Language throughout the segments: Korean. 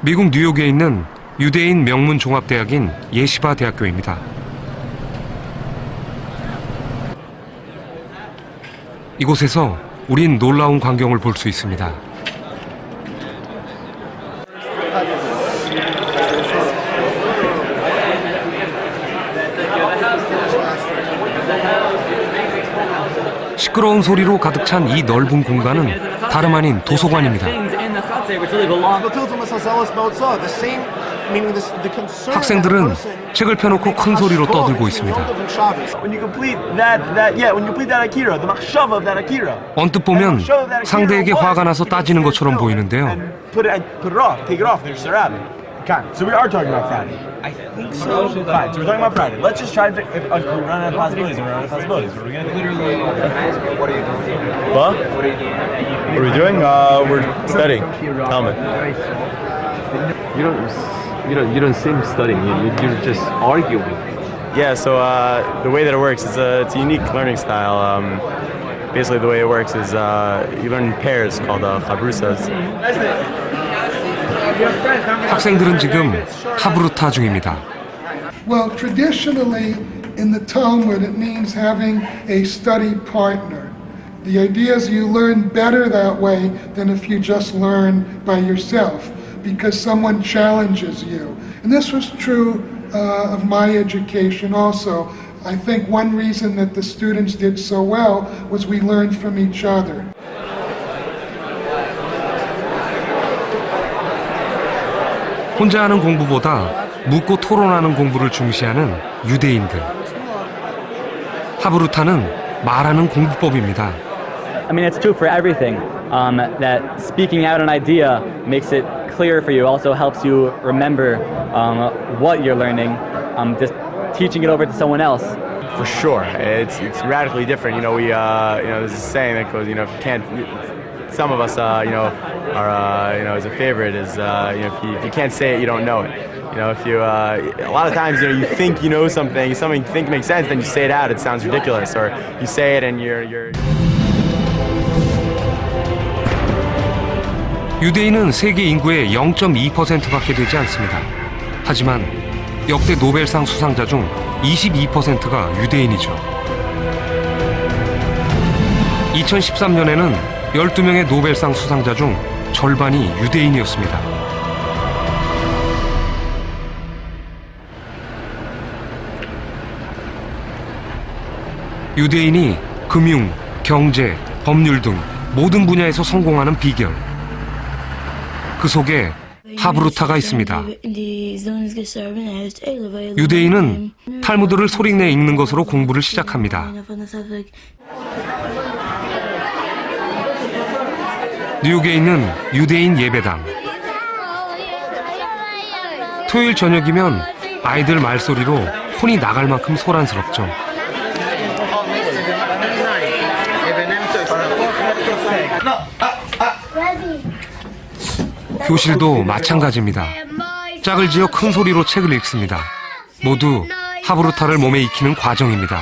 미국 뉴욕에 있는 유대인 명문 종합대학인 예시바 대학교입니다. 이곳에서 우린 놀라운 광경을 볼 수 있습니다. 시끄러운 소리로 가득 찬 이 넓은 공간은 다름 아닌 도서관입니다. 학생들은 책을 펴놓고 큰 소리로 떠들고 있습니다. 언뜻 보면 상대에게 화가 나서 따지는 것처럼 보이는데요. So we are talking about Friday. I think so. Fine. So we're talking about Friday. Let's just try to run out of possibilities. We're running out of possibilities. What are we gonna do? What are you doing? What? What are we doing? We're studying. Talmud. You don't seem studying. You're just arguing. Yeah. So the way that it works is it's a unique learning style. Basically, the way it works is you learn in pairs called chabrusas. 학생들은 지금 하브루타 중입니다. Well, traditionally in the Talmud it means having a study partner. The idea is you learn better that way than if you just learn by yourself because someone challenges you. And this was true of my education also. I think one reason that the students did so well was we learned from each other. 혼자 하는 공부보다 묻고 토론하는 공부를 중시하는 유대인들. 하브루타는 말하는 공부법입니다. I mean, it's true for everything. That speaking out an idea makes it clear for you. Also helps you remember what you're learning. Just teaching it over to someone else. For sure, it's radically different. You know, there's a saying that goes, if you can't. Some of us, are, as a favorite is, if you can't say it, you don't know it. If you, a lot of times, you think you know something you think makes sense, then you say it out, it sounds ridiculous, or you say it and you're. 유대인은 세계 인구의 0.2%밖에 되지 않습니다. 하지만 역대 노벨상 수상자 중 22%가 유대인이죠. 2013년에는 12명의 노벨상 수상자 중 절반이 유대인이었습니다. 유대인이 금융, 경제, 법률 등 모든 분야에서 성공하는 비결. 그 속에 하브루타가 있습니다. 유대인은 탈무드를 소리내 읽는 것으로 공부를 시작합니다. 뉴욕에 있는 유대인 예배당. 토요일 저녁이면 아이들 말소리로 혼이 나갈 만큼 소란스럽죠. 교실도 마찬가지입니다. 짝을 지어 큰 소리로 책을 읽습니다. 모두 하브루타를 몸에 익히는 과정입니다.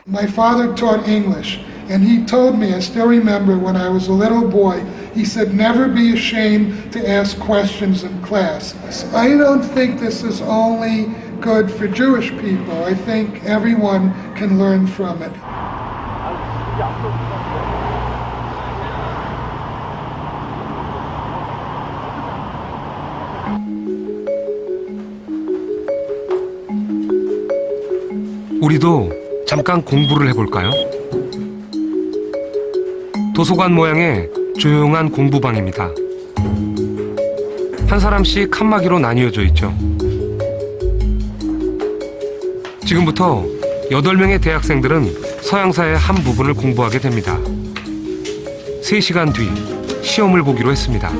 My father taught English. And he told me, I still remember when I was a little boy, he said, never be ashamed to ask questions in class. I don't think this is only good for Jewish people. I think everyone can learn from it. 우리도 잠깐 공부를 해볼까요? 도서관 모양의 조용한 공부방입니다. 한 사람씩 칸막이로 나뉘어져 있죠. 지금부터 8명의 대학생들은 서양사의 한 부분을 공부하게 됩니다. 3시간 뒤 시험을 보기로 했습니다.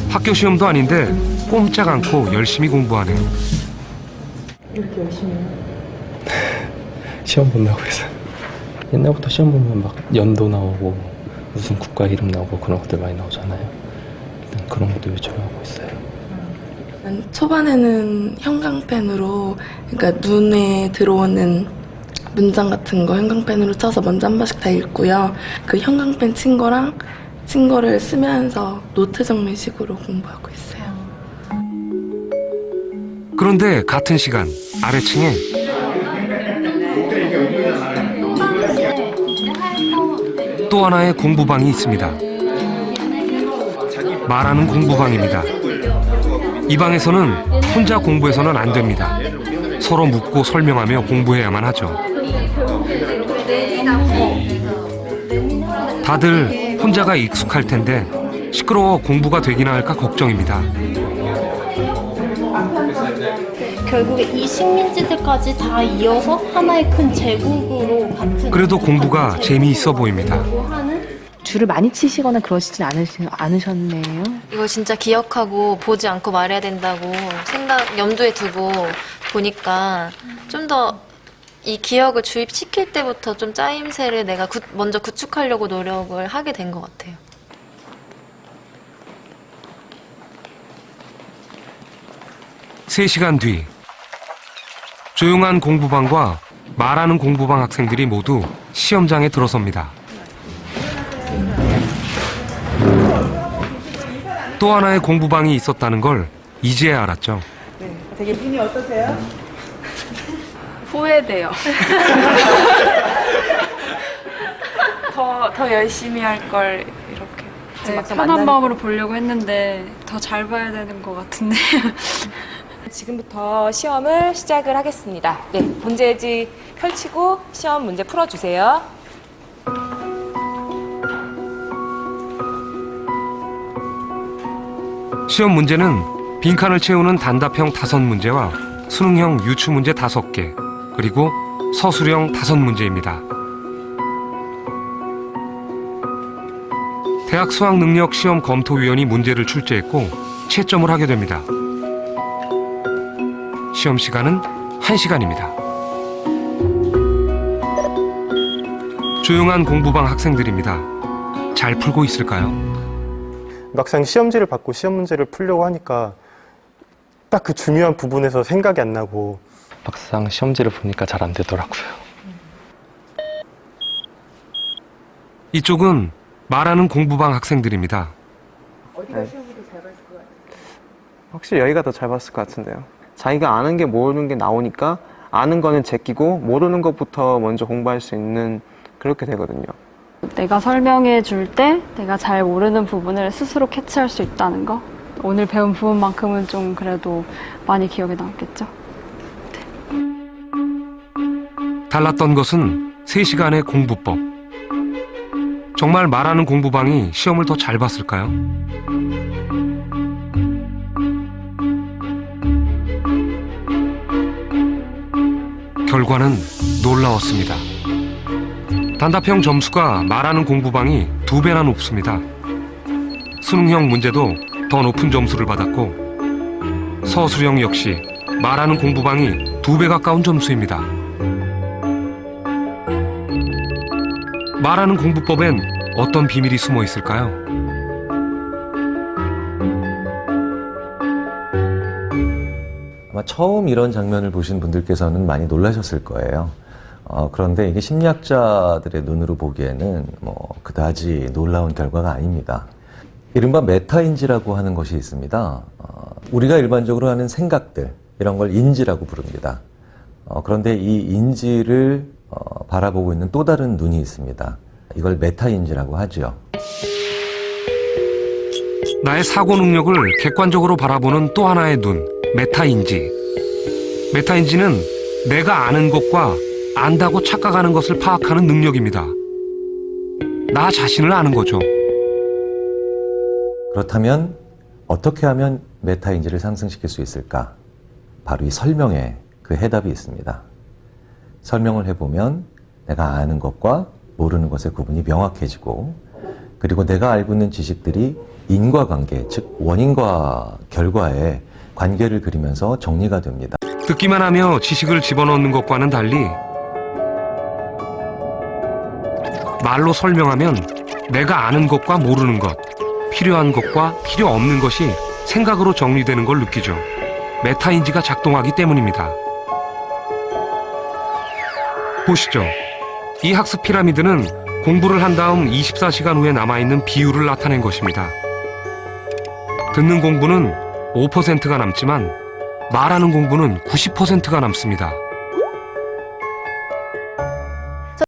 학교 시험도 아닌데 꼼짝 않고 열심히 공부하네요. 이렇게 열심히 해요? 시험 본다고 해서 옛날부터 시험 보면 막 연도 나오고 무슨 국가 이름 나오고 그런 것들 많이 나오잖아요. 일단 그런 것도 위주로 하고 있어요. 초반에는 형광펜으로, 그러니까 눈에 들어오는 문장 같은 거 형광펜으로 쳐서 먼저 한 번씩 다 읽고요. 그 형광펜 친 거랑 쓴 거를 쓰면서 노트 정리식으로 공부하고 있어요. 그런데 같은 시간 아래층에 또 하나의 공부방이 있습니다. 말하는 공부방입니다. 이 방에서는 혼자 공부해서는 안 됩니다. 서로 묻고 설명하며 공부해야만 하죠. 다들 혼자가 익숙할 텐데 시끄러워 공부가 되기나 할까 걱정입니다. 결국에 이 식민지들까지 다 이어서 하나의 큰 제국으로 같은 그래도 공부가 재미있어 보입니다. 하는 줄을 많이 치시거나 그러시진 않으셨네요. 이거 진짜 기억하고 보지 않고 말해야 된다고 염두에 두고 보니까 좀 더 이 기억을 주입시킬 때부터 좀 짜임새를 내가 먼저 구축하려고 노력을 하게 된 것 같아요. 세 시간 뒤 조용한 공부방과 말하는 공부방 학생들이 모두 시험장에 들어섭니다. 또 하나의 공부방이 있었다는 걸 이제야 알았죠. 되게 기분이 어떠세요? 후회돼요. 더 열심히 할 걸 이렇게. 네, 편한 마음으로 보려고 했는데 더 잘 봐야 되는 것 같은데. 지금부터 시험을 시작을 하겠습니다. 네, 문제지 펼치고 시험 문제 풀어주세요. 시험 문제는 빈칸을 채우는 단답형 5문제와 수능형 유추문제 5개, 그리고 서술형 5문제입니다. 대학 수학능력시험 검토위원이 문제를 출제했고 채점을 하게 됩니다. 시험 시간은 1시간입니다. 조용한 공부방 학생들입니다. 잘 풀고 있을까요? 막상 시험지를 받고 시험 문제를 풀려고 하니까 딱 그 중요한 부분에서 생각이 안 나고 막상 시험지를 보니까 잘 안 되더라고요. 이쪽은 말하는 공부방 학생들입니다. 어디가 시험보다 잘 봤을 것 같아요? 확실히 여기가 더 잘 봤을 것 같은데요. 자기가 아는 게 모르는 게 나오니까 아는 거는 제끼고 모르는 것부터 먼저 공부할 수 있는 그렇게 되거든요. 내가 설명해 줄 때 내가 잘 모르는 부분을 스스로 캐치할 수 있다는 거. 오늘 배운 부분만큼은 좀 그래도 많이 기억에 남겠죠. 달랐던 것은 3시간의 공부법. 정말 말하는 공부방이 시험을 더 잘 봤을까요? 결과는 놀라웠습니다. 단답형 점수가 말하는 공부방이 2배나 높습니다. 수능형 문제도 더 높은 점수를 받았고 서술형 역시 말하는 공부방이 2배 가까운 점수입니다. 말하는 공부법엔 어떤 비밀이 숨어 있을까요? 아마 처음 이런 장면을 보신 분들께서는 많이 놀라셨을 거예요. 그런데 이게 심리학자들의 눈으로 보기에는 그다지 놀라운 결과가 아닙니다. 이른바 메타인지라고 하는 것이 있습니다. 우리가 일반적으로 하는 생각들, 이런 걸 인지라고 부릅니다. 그런데 이 인지를 바라보고 있는 또 다른 눈이 있습니다. 이걸 메타인지라고 하죠. 나의 사고 능력을 객관적으로 바라보는 또 하나의 눈, 메타인지. 메타인지는 내가 아는 것과 안다고 착각하는 것을 파악하는 능력입니다. 나 자신을 아는 거죠. 그렇다면 어떻게 하면 메타인지를 상승시킬 수 있을까? 바로 이 설명에 그 해답이 있습니다. 설명을 해보면 내가 아는 것과 모르는 것의 구분이 명확해지고, 그리고 내가 알고 있는 지식들이 인과관계, 즉 원인과 결과의 관계를 그리면서 정리가 됩니다. 듣기만 하며 지식을 집어넣는 것과는 달리 말로 설명하면 내가 아는 것과 모르는 것, 필요한 것과 필요 없는 것이 생각으로 정리되는 걸 느끼죠. 메타인지가 작동하기 때문입니다. 보시죠. 이 학습 피라미드는 공부를 한 다음 24시간 후에 남아있는 비율을 나타낸 것입니다. 듣는 공부는 5%가 남지만 말하는 공부는 90%가 남습니다.